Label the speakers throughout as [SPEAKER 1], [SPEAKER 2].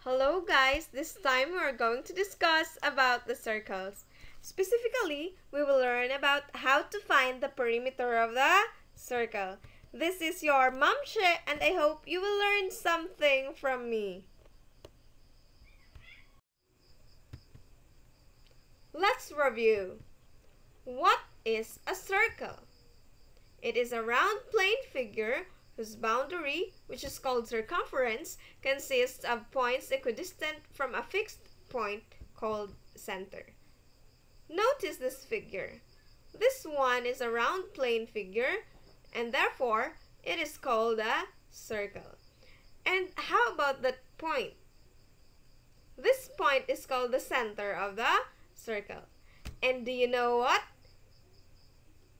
[SPEAKER 1] Hello guys, this time we are going to discuss about the circles. Specifically, we will learn about how to find the perimeter of the circle. This is your Mamshe and I hope you will learn something from me. Let's review. What is a circle? It is a round plane figure whose boundary, which is called circumference, consists of points equidistant from a fixed point called center. Notice this figure. This one is a round plane figure and therefore it is called a circle. And how about that point? This point is called the center of the circle. And do you know what?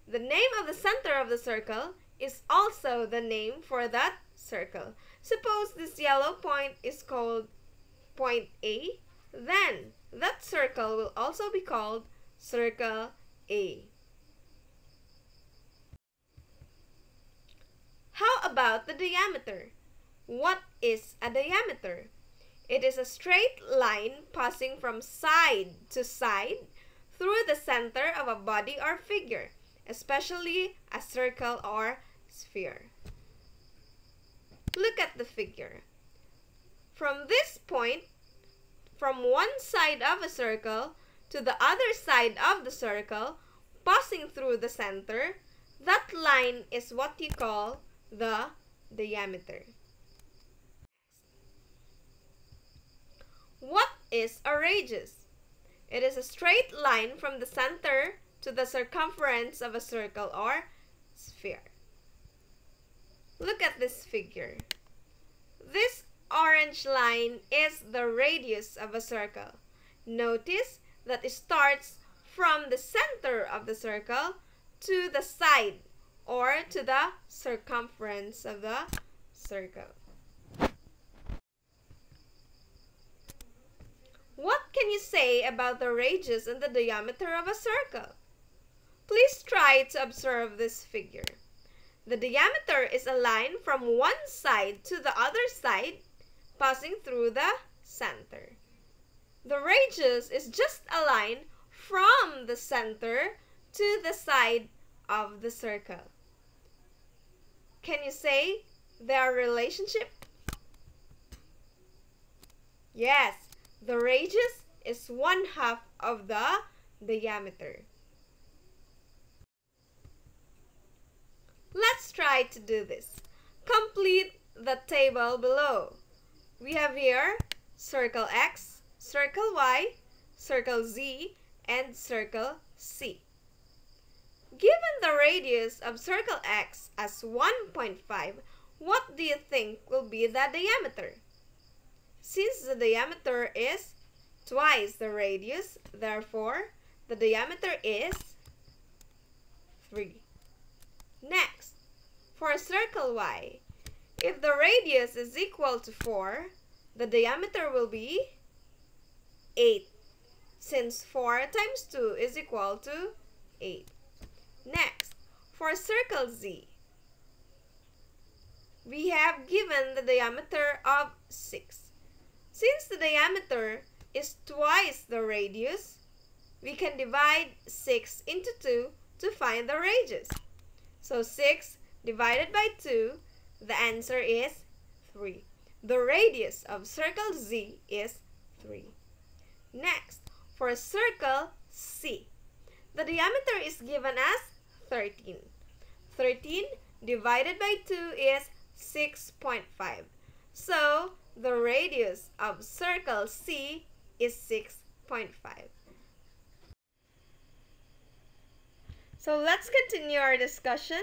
[SPEAKER 1] The name of the center of the circle is also the name for that circle. Suppose this yellow point is called point A, then that circle will also be called circle A. How about the diameter? What is a diameter? It is a straight line passing from side to side through the center of a body or figure, especially a circle or sphere. Look at the figure. From this point, from one side of a circle to the other side of the circle, passing through the center, that line is what you call the diameter. What is a radius? It is a straight line from the center to the circumference of a circle or sphere. Look at this figure. This orange line is the radius of a circle. Notice that it starts from the center of the circle to the side or to the circumference of the circle. What can you say about the radius and the diameter of a circle? Please try to observe this figure. The diameter is a line from one side to the other side, passing through the center. The radius is just a line from the center to the side of the circle. Can you say their relationship? Yes, the radius is 1/2 of the diameter. Let's try to do this. Complete the table below. We have here circle X, circle Y, circle Z, and circle C. Given the radius of circle X as 1.5, what do you think will be the diameter? Since the diameter is twice the radius, therefore, the diameter is 3. Next, for circle Y, if the radius is equal to 4, the diameter will be 8, since 4 times 2 is equal to 8. Next, for circle Z, we have given the diameter of 6. Since the diameter is twice the radius, we can divide 6 into 2 to find the radius. So 6 divided by 2, the answer is 3. The radius of circle Z is 3. Next, for circle C, the diameter is given as 13. 13 divided by 2 is 6.5. So, the radius of circle C is 6.5. So let's continue our discussion,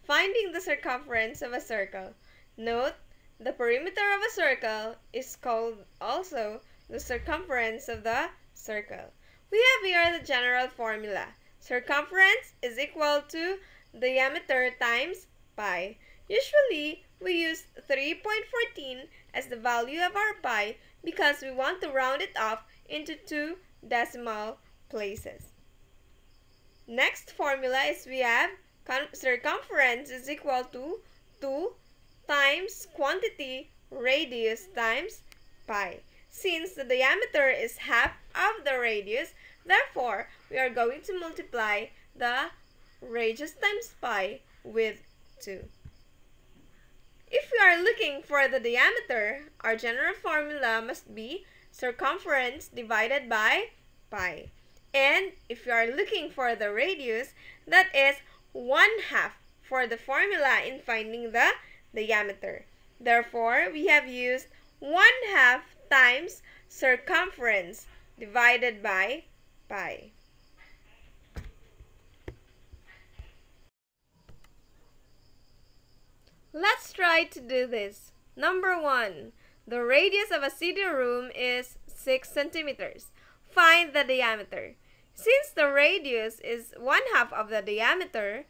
[SPEAKER 1] finding the circumference of a circle. Note, the perimeter of a circle is called also the circumference of the circle. We have here the general formula. Circumference is equal to diameter times pi. Usually, we use 3.14 as the value of our pi because we want to round it off into 2 decimal places. Next formula is we have circumference is equal to 2 times quantity radius times pi. since the diameter is half of the radius, therefore we are going to multiply the radius times pi with 2. If we are looking for the diameter, our general formula must be circumference divided by pi. And if you are looking for the radius, that is 1/2 for the formula in finding the diameter. Therefore, we have used 1/2 times circumference divided by pi. Let's try to do this. Number 1. The radius of a CD-ROM is 6 centimeters. Find the diameter. Since the radius is 1/2 of the diameter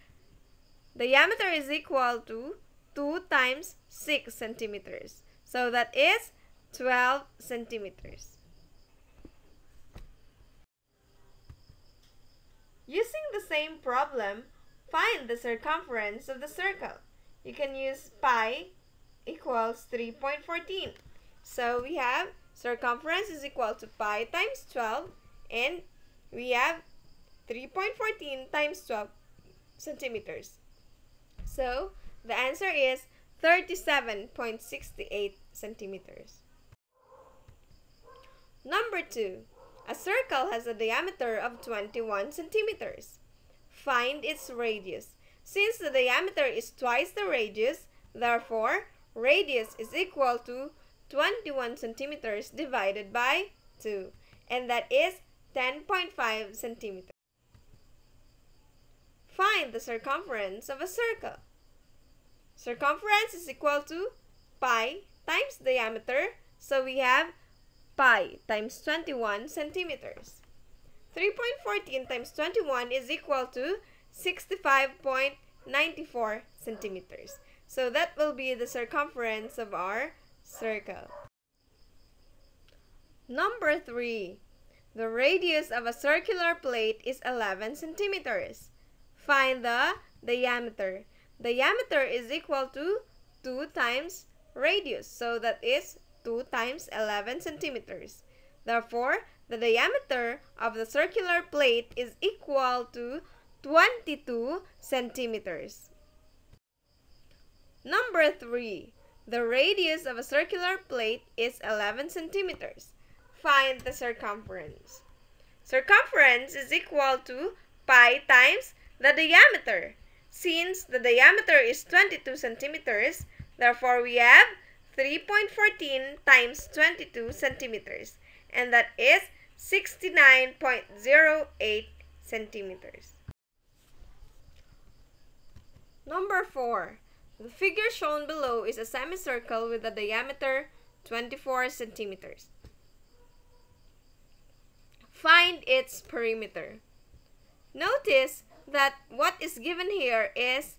[SPEAKER 1] is equal to 2 times 6 centimeters. So that is 12 centimeters. Using the same problem, find the circumference of the circle. You can use pi equals 3.14. So we have circumference is equal to pi times 12, and we have 3.14 times 12 centimeters. So the answer is 37.68 centimeters. Number 2. A circle has a diameter of 21 centimeters. Find its radius. Since the diameter is twice the radius, therefore, radius is equal to 21 centimeters divided by 2, and that is 10.5 centimeters. Find the circumference of a circle. Circumference is equal to pi times diameter, so we have pi times 21 centimeters. 3.14 times 21 is equal to 65.94 centimeters. So that will be the circumference of our circle. Number 3. The radius of a circular plate is 11 centimeters. Find the diameter. Diameter is equal to 2 times radius. So that is 2 times 11 centimeters. Therefore, the diameter of the circular plate is equal to 22 centimeters. Number 3. The radius of a circular plate is 11 centimeters. Find the circumference. Circumference is equal to pi times the diameter. Since the diameter is 22 centimeters, therefore we have 3.14 times 22 centimeters, and that is 69.08 centimeters. Number 4. The figure shown below is a semicircle with a diameter 24 centimeters. Find its perimeter. Notice that what is given here is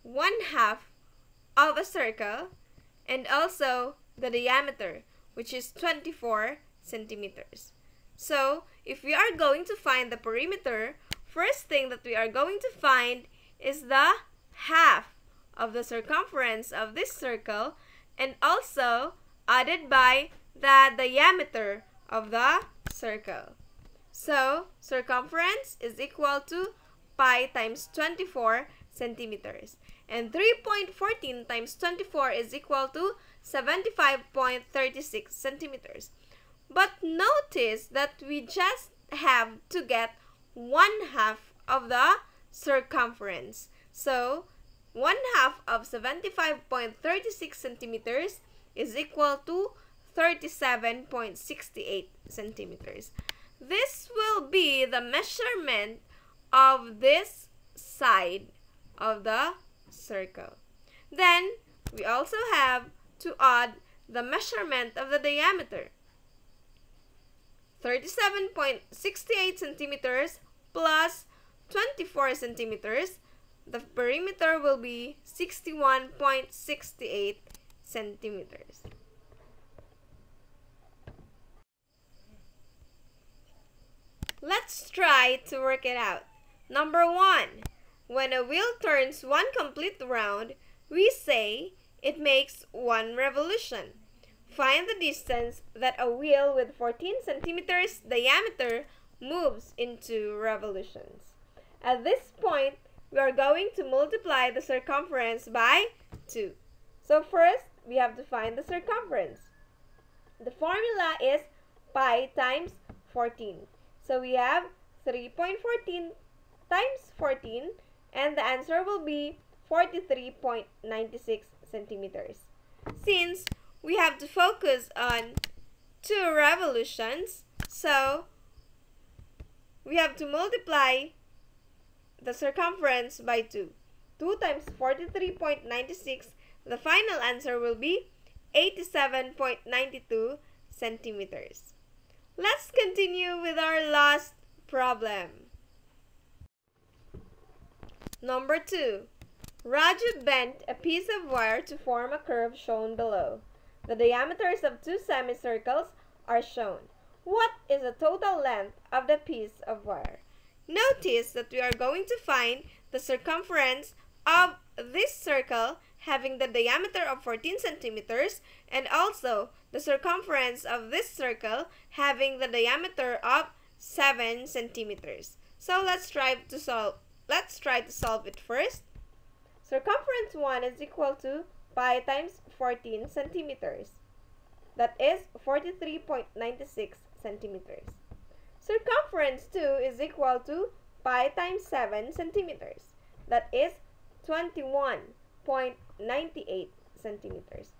[SPEAKER 1] 1/2 of a circle and also the diameter, which is 24 centimeters. So, if we are going to find the perimeter, first thing that we are going to find is the half of the circumference of this circle and also added by the diameter of the circle. So, circumference is equal to pi times 24 centimeters. And 3.14 times 24 is equal to 75.36 centimeters. But notice that we just have to get 1/2 of the circumference. So, 1/2 of 75.36 centimeters is equal to 37.68 centimeters. This will be the measurement of this side of the circle. Then, we also have to add the measurement of the diameter. 37.68 centimeters plus 24 centimeters. The perimeter will be 61.68 centimeters. Let's try to work it out. Number 1. When a wheel turns one complete round, we say it makes 1 revolution. find the distance that a wheel with 14 centimeters diameter moves into revolutions. At this point, we are going to multiply the circumference by 2. So first, we have to find the circumference. The formula is pi times 14. So we have 3.14 times 14, and the answer will be 43.96 centimeters. Since we have to focus on 2 revolutions, so we have to multiply the circumference by 2. 2 times 43.96, the final answer will be 87.92 centimeters. Let's continue with our last problem. Number 2. Raju bent a piece of wire to form a curve shown below. The diameters of 2 semicircles are shown. What is the total length of the piece of wire? Notice that we are going to find the circumference of this circle having the diameter of 14 centimeters and also the circumference of this circle having the diameter of 7 centimeters. So let's try to solve it first. Circumference 1 is equal to pi times 14 centimeters. That is 43.96 centimeters. Circumference 2 is equal to pi times 7 centimeters. That is 21.98 centimeters.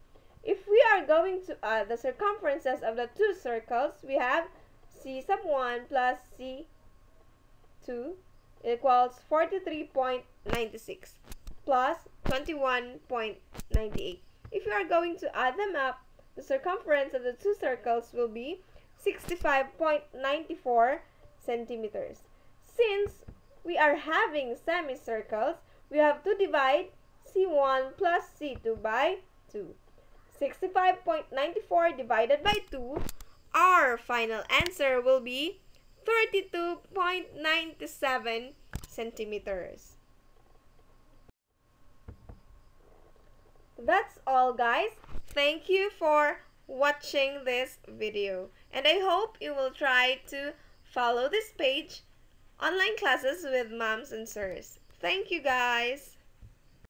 [SPEAKER 1] If we are going to add the circumferences of the 2 circles, we have C sub 1 plus C2 equals 43.96 plus 21.98. If you are going to add them up, the circumference of the 2 circles will be 65.94 centimeters. Since we are having semicircles, we have to divide C1 plus C2 by 2. 65.94 divided by 2, our final answer will be 32.97 centimeters. That's all, guys. Thank you for watching this video, and I hope you will try to follow this page, Online Classes with Moms and Sirs. Thank you, guys.